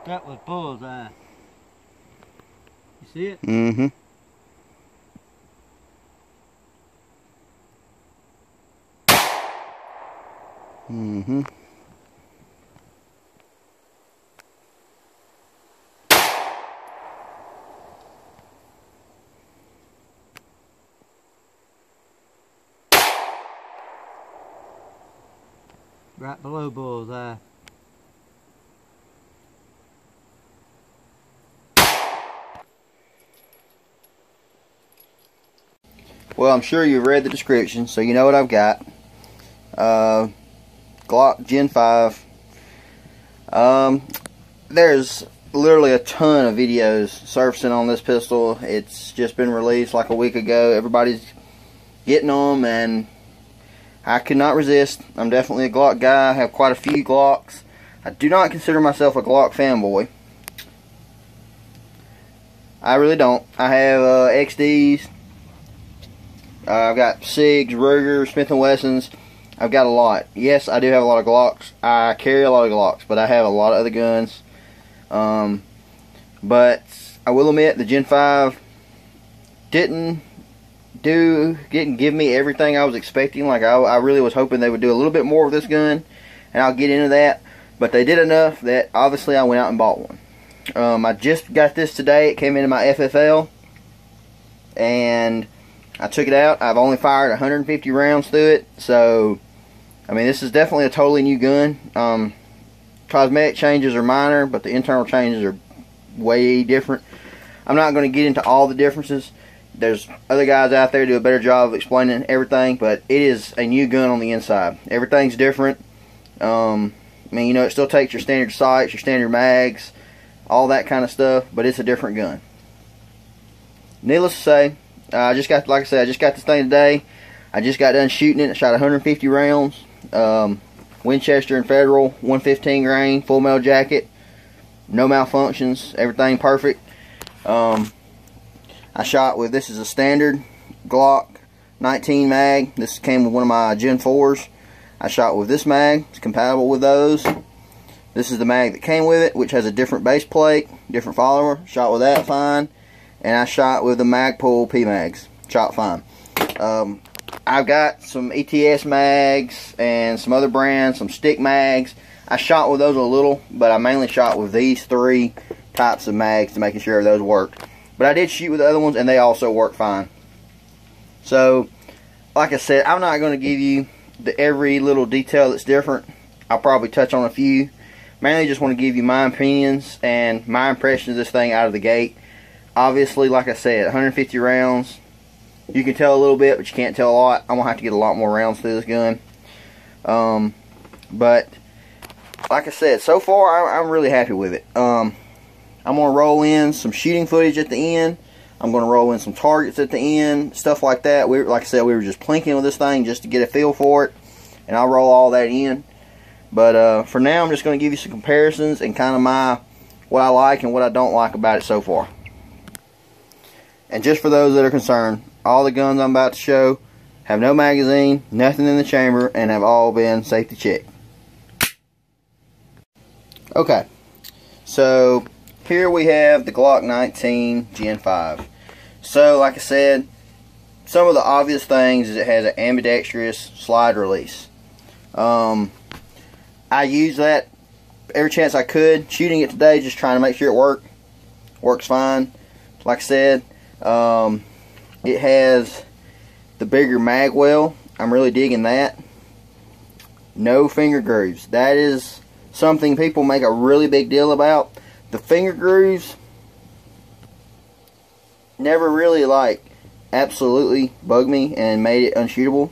That was bullseye. You see it? Mm-hmm. Mm-hmm. Right below bullseye. Well, I'm sure you've read the description, so you know what I've got. Glock Gen 5. There's literally a ton of videos surfacing on this pistol. It's just been released like a week ago. Everybody's getting them, and I could not resist. I'm definitely a Glock guy. I have quite a few Glocks. I do not consider myself a Glock fanboy. I really don't. I have XDs. I've got SIGs, Ruger, Smith & Wessons. I've got a lot. Yes, I do have a lot of Glocks. I carry a lot of Glocks, but I have a lot of other guns. But I will admit the Gen 5 didn't give me everything I was expecting. Like I really was hoping they would do a little bit more with this gun, and I'll get into that. But they did enough that obviously I went out and bought one. I just got this today. It came into my FFL, and I took it out. I've only fired 150 rounds through it, so I mean this is definitely a totally new gun. Cosmetic changes are minor, but the internal changes are way different. I'm not going to get into all the differences. There's other guys out there who do a better job of explaining everything, but it is a new gun on the inside. Everything's different. I mean, you know, it still takes your standard sights, your standard mags, all that kind of stuff, but it's a different gun. Needless to say, like I said, I just got this thing today. I just got done shooting it. I shot 150 rounds. Winchester and Federal, 115 grain, full metal jacket, no malfunctions, everything perfect. I shot with, this is a standard Glock 19 mag. This came with one of my Gen 4s. I shot with this mag. It's compatible with those. This is the mag that came with it, which has a different base plate, different follower. Shot with that fine. And I shot with the Magpul P mags. Shot fine. I've got some ETS mags and some other brands, some stick mags. I shot with those a little, but I mainly shot with these three types of mags to making sure those worked. But I did shoot with the other ones, and they also work fine. So, like I said, I'm not going to give you every little detail that's different. I'll probably touch on a few. Mainly just want to give you my opinions and my impression of this thing out of the gate. Obviously, like I said, 150 rounds. You can tell a little bit, but you can't tell a lot. I'm going to have to get a lot more rounds through this gun. But, like I said, so far, I'm really happy with it. I'm going to roll in some shooting footage at the end. I'm going to roll in some targets at the end, stuff like that. Like I said, we were just plinking with this thing just to get a feel for it. And I'll roll all that in. But for now, I'm just going to give you some comparisons and kind of what I like and what I don't like about it so far. And just for those that are concerned, all the guns I'm about to show have no magazine, nothing in the chamber, and have all been safety checked. Okay, so here we have the Glock 19 Gen 5. So, like I said, some of the obvious things is it has an ambidextrous slide release. I use that every chance I could. Shooting it today, just trying to make sure it worked. Works fine. Like I said, it has the bigger mag well. I'm really digging that. No finger grooves. That is something people make a really big deal about. The finger grooves never really absolutely bugged me and made it unshootable.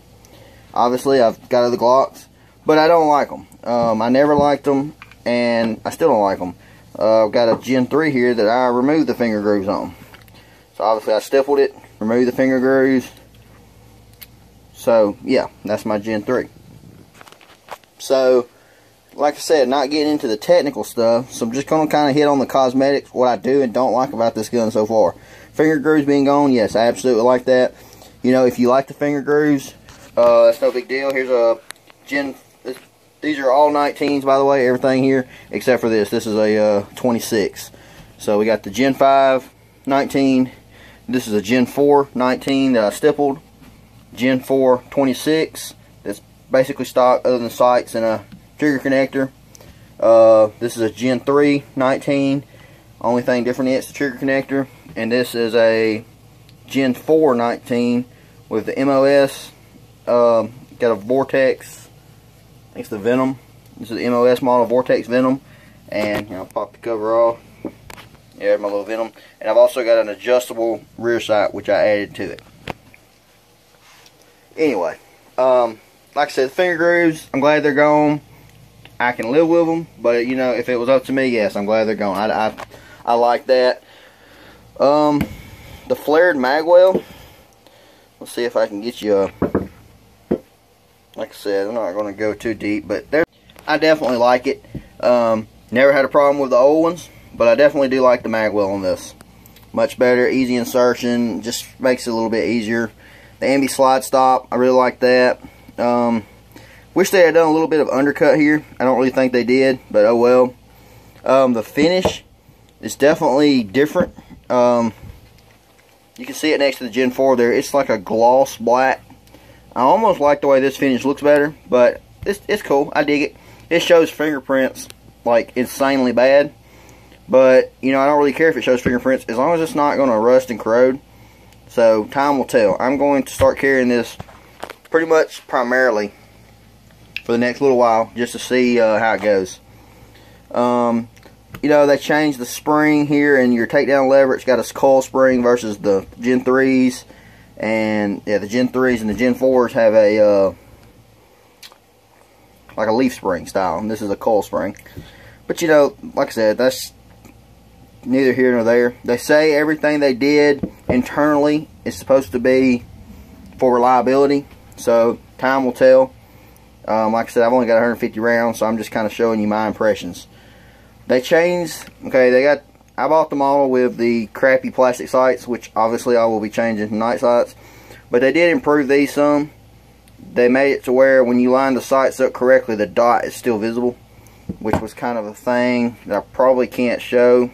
Obviously, I've got other Glocks, but I don't like them. I never liked them, and I still don't like them. I've got a Gen 3 here that I removed the finger grooves on. So obviously I stippled it, removed the finger grooves. So yeah, that's my Gen 3. So, like I said, not getting into the technical stuff, so I'm just going to kind of hit on the cosmetics, what I do and don't like about this gun so far. Finger grooves being gone, yes, I absolutely like that. You know, if you like the finger grooves, that's no big deal. Here's a These are all 19s, by the way, everything here, except for this. This is a 26. So we got the Gen 5 19. This is a Gen 4 19 that I stippled. Gen 4 26. That's basically stock other than sights and a trigger connector. This is a Gen 3 19. Only thing different is the trigger connector. And this is a Gen 4 19 with the MOS. Got a Vortex. I think it's the Venom. This is the MOS model, Vortex Venom. And I'll pop the cover off. There's my little Venom. And I've also got an adjustable rear sight, which I added to it. Anyway, like I said, the finger grooves, I'm glad they're gone. I can live with them, but you know, if it was up to me, yes, I'm glad they're gone. I like that. The flared magwell. Let's see if I can get you a. Like I said, I'm not going to go too deep, but I definitely like it. Never had a problem with the old ones, but I definitely do like the magwell on this. Much better, easy insertion, just makes it a little bit easier. The ambi slide stop, I really like that. Wish they had done a little bit of undercut here. I don't really think they did, but oh well. The finish is definitely different. You can see it next to the Gen 4 there. It's like a gloss black. I almost like the way this finish looks better, but it's cool. I dig it. It shows fingerprints like insanely bad, but you know, I don't really care if it shows fingerprints as long as it's not going to rust and corrode. So time will tell. I'm going to start carrying this pretty much primarily for the next little while just to see how it goes. You know, they changed the spring here and your takedown lever. It's got a coil spring versus the Gen 3s. And yeah, the Gen 3s and the Gen 4s have a like a leaf spring style, and this is a coil spring. But you know, like I said, that's neither here nor there. They say everything they did internally is supposed to be for reliability, so time will tell. Like I said, I've only got 150 rounds, so I'm just kind of showing you my impressions. They changed. Okay, I bought the model with the crappy plastic sights, which obviously I will be changing to night sights. But they did improve these some. They made it to where when you line the sights up correctly, the dot is still visible, which was kind of a thing that I probably can't show.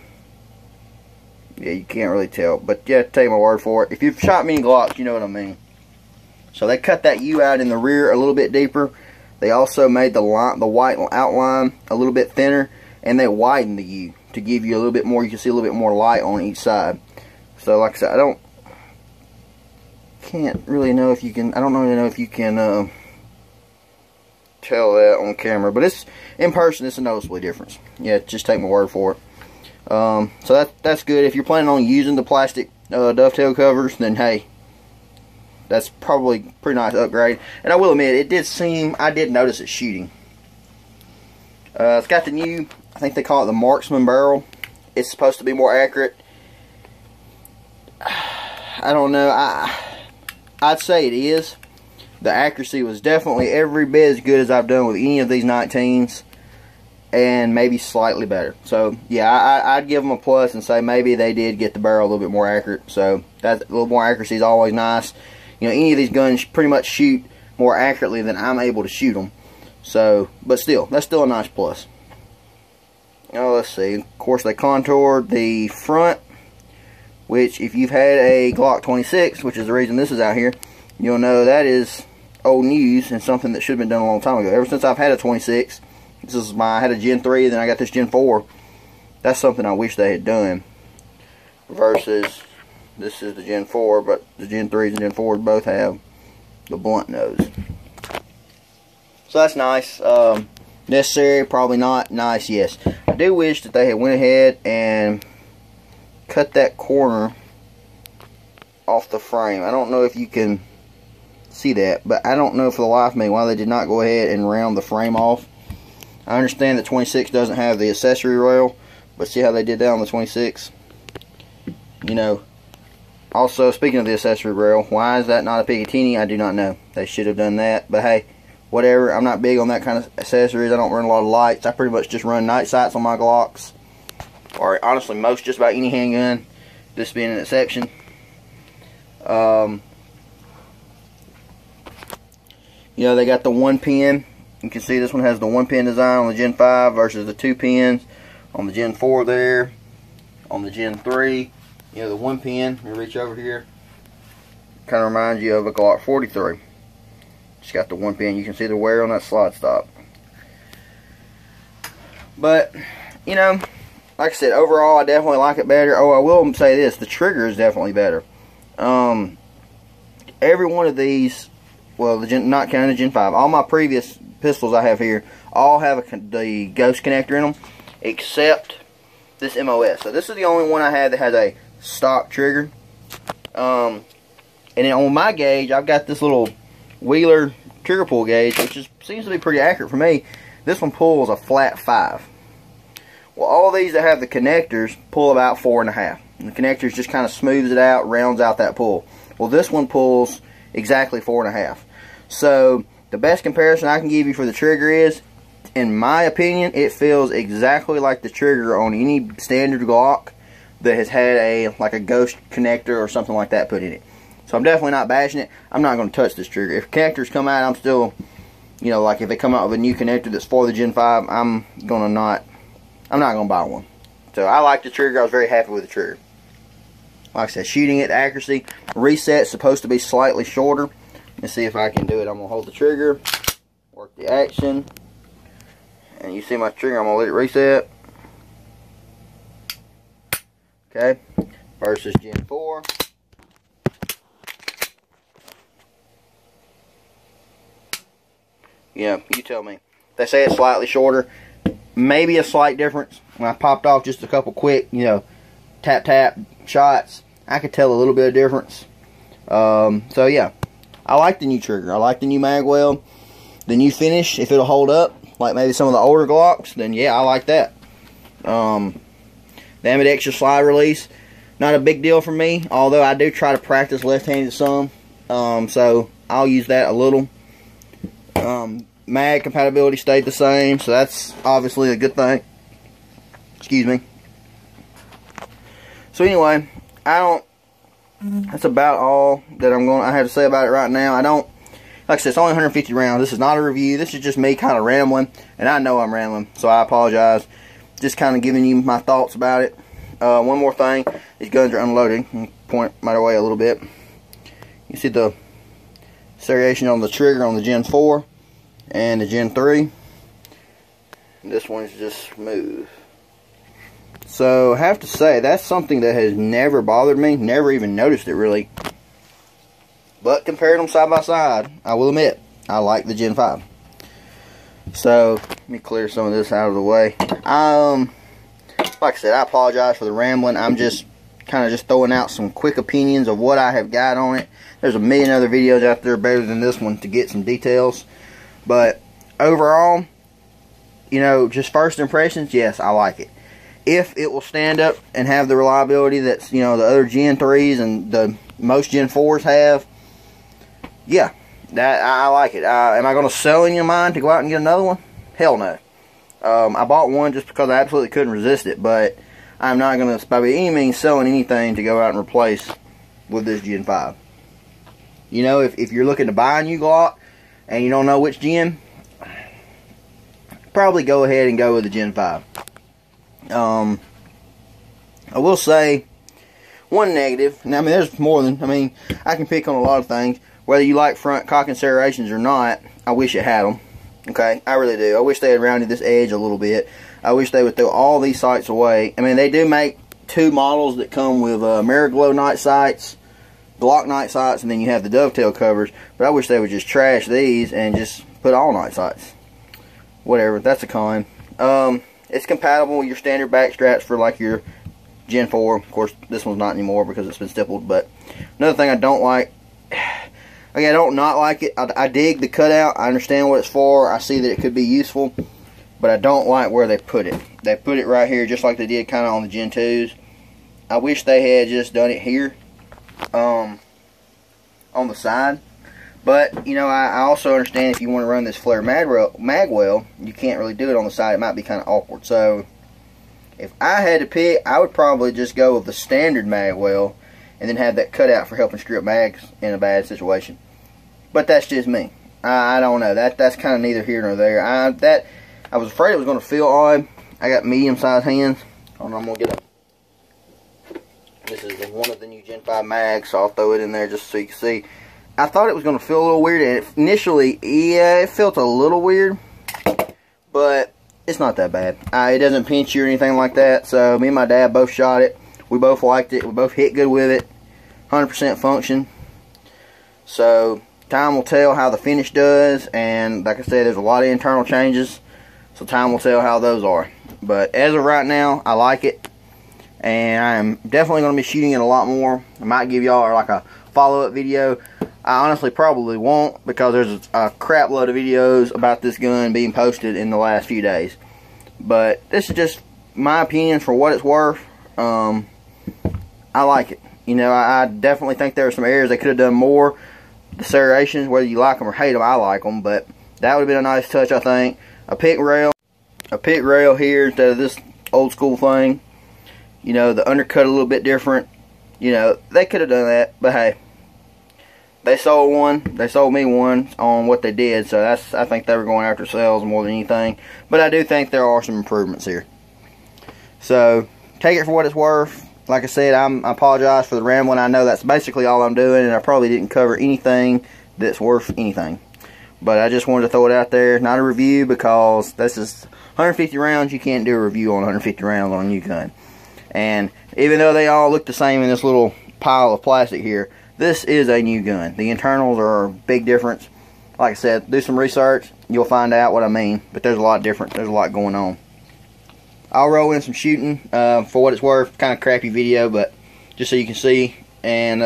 Yeah, you can't really tell, but yeah, take my word for it. If you've shot many Glocks, you know what I mean. So they cut that U out in the rear a little bit deeper. They also made the white outline a little bit thinner, and they widened the U to give you a little bit more. You can see a little bit more light on each side. So like I said, I can't really know if you can. I don't really know if you can tell that on camera, but it's in person. It's a noticeable difference. Yeah, just take my word for it. So that's good. If you're planning on using the plastic dovetail covers, then hey, that's probably a pretty nice upgrade. And I will admit, I did notice it shooting. It's got the new, I think they call it the marksman barrel. It's supposed to be more accurate. I don't know. I'd say it is. The accuracy was definitely every bit as good as I've done with any of these 19s, and maybe slightly better. So yeah, I'd give them a plus and say maybe they did get the barrel a little bit more accurate. So that a little more accuracy is always nice. You know, any of these guns pretty much shoot more accurately than I'm able to shoot them. So, but still, that's still a nice plus. Now let's see. Of course, they contoured the front, which if you've had a Glock 26, which is the reason this is out here, you'll know that is old news and something that should have been done a long time ago. Ever since I've had a 26, I had a Gen 3, then I got this Gen 4. That's something I wish they had done. Versus, this is the Gen 4, but the Gen 3s and Gen 4s both have the blunt nose. So that's nice. Necessary? Probably not. Nice? Yes. I do wish that they had went ahead and cut that corner off the frame. I don't know if you can see that, but I don't know for the life of me why they did not go ahead and round the frame off. I understand that 26 doesn't have the accessory rail, but see how they did that on the 26? You know, also speaking of the accessory rail, why is that not a Picatinny? I do not know. They should have done that, but hey, whatever. I'm not big on that kind of accessories. I don't run a lot of lights. I pretty much just run night sights on my Glocks, or honestly most just about any handgun, this being an exception. You know, they got the 1 pin You can see this one has the 1-pin design on the Gen 5 versus the 2 pins on the Gen 4 there. On the Gen 3, you know, the 1-pin, let me reach over here, kind of reminds you of a Glock 43. Just got the 1-pin. You can see the wear on that slide stop. But, you know, like I said, overall I definitely like it better. Oh, I will say this, the trigger is definitely better. Every one of these, well, not counting the Gen 5, all my previous pistols I have here all have the ghost connector in them, except this MOS. So this is the only one I have that has a stock trigger. And then on my gauge, I've got this little Wheeler trigger pull gauge, which seems to be pretty accurate for me. This one pulls a flat 5. Well, all these that have the connectors pull about 4.5. And the connectors just kind of smooths it out, rounds out that pull. Well, this one pulls exactly 4.5. So the best comparison I can give you for the trigger is, in my opinion, it feels exactly like the trigger on any standard Glock that has had like a ghost connector or something like that put in it. So I'm definitely not bashing it. I'm not going to touch this trigger. If connectors come out, I'm still, you know, like if they come out with a new connector that's for the Gen 5, I'm not going to buy one. So I like the trigger. I was very happy with the trigger. Like I said, shooting it, accuracy, reset's supposed to be slightly shorter. Let's see if I can do it. I'm going to hold the trigger, work the action, and you see my trigger, I'm going to let it reset. Okay, versus Gen 4. Yeah, you tell me. They say it's slightly shorter. Maybe a slight difference. When I popped off just a couple quick, you know, tap shots, I could tell a little bit of difference. So yeah, I like the new trigger. I like the new magwell. The new finish, if it'll hold up, like maybe some of the older Glocks, then yeah, I like that. The ambidextrous slide release, not a big deal for me, although I do try to practice left-handed some. So I'll use that a little. Mag compatibility stayed the same, so that's obviously a good thing. Excuse me. So anyway, that's about all that I have to say about it right now. Like I said, it's only 150 rounds. This is not a review. This is just me kind of rambling, and I know I'm rambling, so I apologize. Just kind of giving you my thoughts about it. One more thing, these guns are unloading. Point my way a little bit. You see the serration on the trigger on the Gen 4 and the Gen 3. This one's just smooth. So I have to say, that's something that has never bothered me. Never even noticed it really. But comparing them side by side, I will admit, I like the Gen 5. So let me clear some of this out of the way. Like I said, I apologize for the rambling. I'm just kind of throwing out some quick opinions of what I have got on it. There's a million other videos out there better than this one to get some details. But overall, you know, just first impressions, yes, I like it. If it will stand up and have the reliability that, you know, the other Gen 3s and the most Gen 4s have, yeah, that I like it. Am I going to sell in your mind to go out and get another one? Hell no. I bought one just because I absolutely couldn't resist it, but I'm not going to, by any means, selling anything to go out and replace with this Gen 5. You know, if you're looking to buy a new Glock and you don't know which Gen, probably go ahead and go with the Gen 5. I will say one negative, and I mean there's more than, I can pick on a lot of things. Whether you like front cock and serrations or not, I wish it had them. Okay, I really do. I wish they had rounded this edge a little bit. I wish they would throw all these sights away. I mean, they do make 2 models that come with Mariglow night sights, Glock night sights, and then you have the dovetail covers. But I wish they would just trash these and just put all night sights. Whatever, that's a con. It's compatible with your standard back straps for like your Gen 4. Of course, this one's not anymore because it's been stippled. But another thing I don't like, I don't not like it. I dig the cutout. I understand what it's for. I see that it could be useful. But I don't like where they put it. They put it right here just like they did kind of on the Gen 2s. I wish they had just done it here on the side. But, you know, I also understand if you want to run this flare magwell, you can't really do it on the side. It might be kind of awkward. So, if I had to pick, I would probably just go with the standard magwell and then have that cutout for helping strip mags in a bad situation. But that's just me. I don't know. That's kind of neither here nor there. I was afraid it was going to feel odd. I got medium-sized hands. Hold on, I'm going to get a... This is one of the new Gen 5 mags, so I'll throw it in there just so you can see. I thought it was going to feel a little weird, and initially, yeah, it felt a little weird, but it's not that bad. It doesn't pinch you or anything like that, so me and my dad both shot it. We both liked it. We both hit good with it. 100% function. So, time will tell how the finish does, and like I said, there's a lot of internal changes, so time will tell how those are. But as of right now, I like it, and I'm definitely going to be shooting it a lot more. I might give y'all like a follow-up video. I honestly probably won't, because there's a crap load of videos about this gun being posted in the last few days. But this is just my opinion for what it's worth. I like it. You know, I definitely think there are some areas they could have done more. The serrations, whether you like them or hate them, I like them, but that would have been a nice touch, I think. A pick rail here instead of this old school thing. You know, the undercut a little bit different. You know, they could have done that, but hey, they sold me one on what they did, so I think they were going after sales more than anything. But I do think there are some improvements here. So take it for what it's worth. Like I said, I apologize for the rambling. I know that's basically all I'm doing, and I probably didn't cover anything that's worth anything. But I just wanted to throw it out there. Not a review, because this is 150 rounds. You can't do a review on 150 rounds on a new gun. And even though they all look the same in this little pile of plastic here, this is a new gun. The internals are a big difference. Like I said, do some research. You'll find out what I mean. But there's a lot different. There's a lot going on. I'll roll in some shooting for what it's worth. Kind of crappy video, but just so you can see. And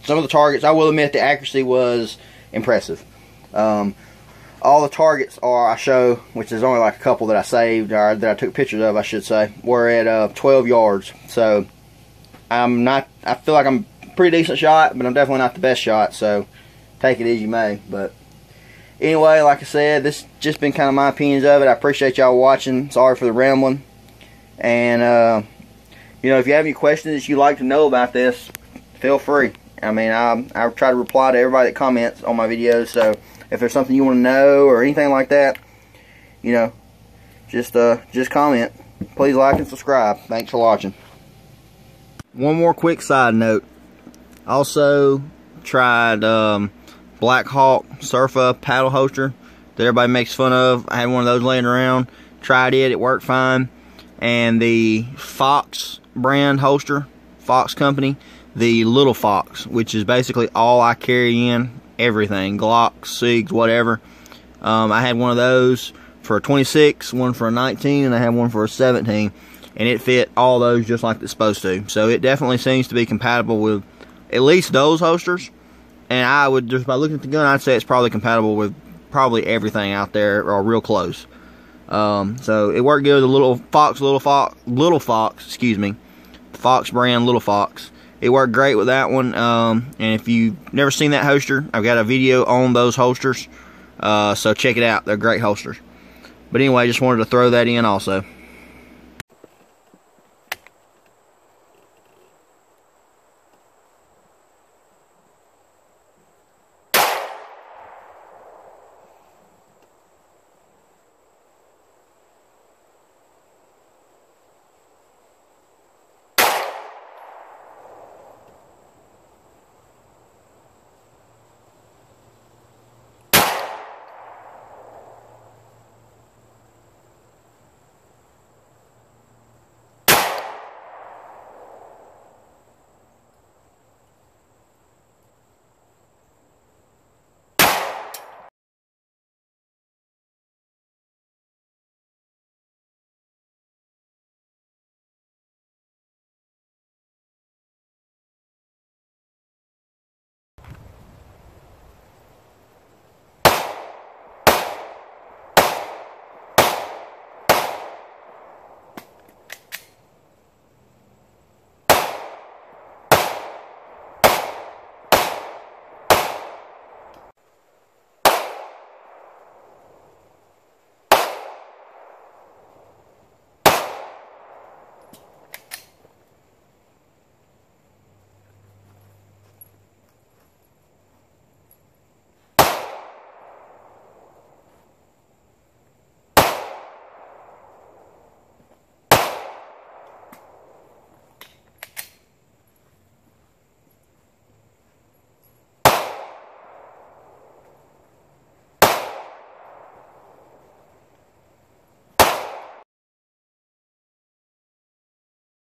some of the targets, I will admit the accuracy was impressive. All the targets I show, which is only like a couple that I saved, or that I took pictures of, I should say, were at 12 yards. So I feel like I'm a pretty decent shot, but I'm definitely not the best shot, so take it as you may. But anyway, like I said, this just been kind of my opinions of it. I appreciate y'all watching. Sorry for the rambling. And, you know, if you have any questions that you'd like to know about this, feel free. I mean, I try to reply to everybody that comments on my videos, so if there's something you want to know or anything like that, you know, just comment. Please like and subscribe. Thanks for watching. One more quick side note. Also tried Black Hawk Surfa paddle holster that everybody makes fun of. I had one of those laying around. Tried it. It worked fine. And the Fox brand holster, Fox company, the Little Fox, which is basically all I carry in everything, Glock, SIGs, whatever. I had one of those for a 26, one for a 19, and I had one for a 17, and it fit all those just like it's supposed to. So it definitely seems to be compatible with at least those holsters, and I would, just by looking at the gun, I'd say it's probably compatible with probably everything out there, or real close. So it worked good. The Little Fox, excuse me, Fox brand Little Fox. It worked great with that one. And if you've never seen that holster, I've got a video on those holsters. So check it out. They're great holsters. But anyway, just wanted to throw that in also.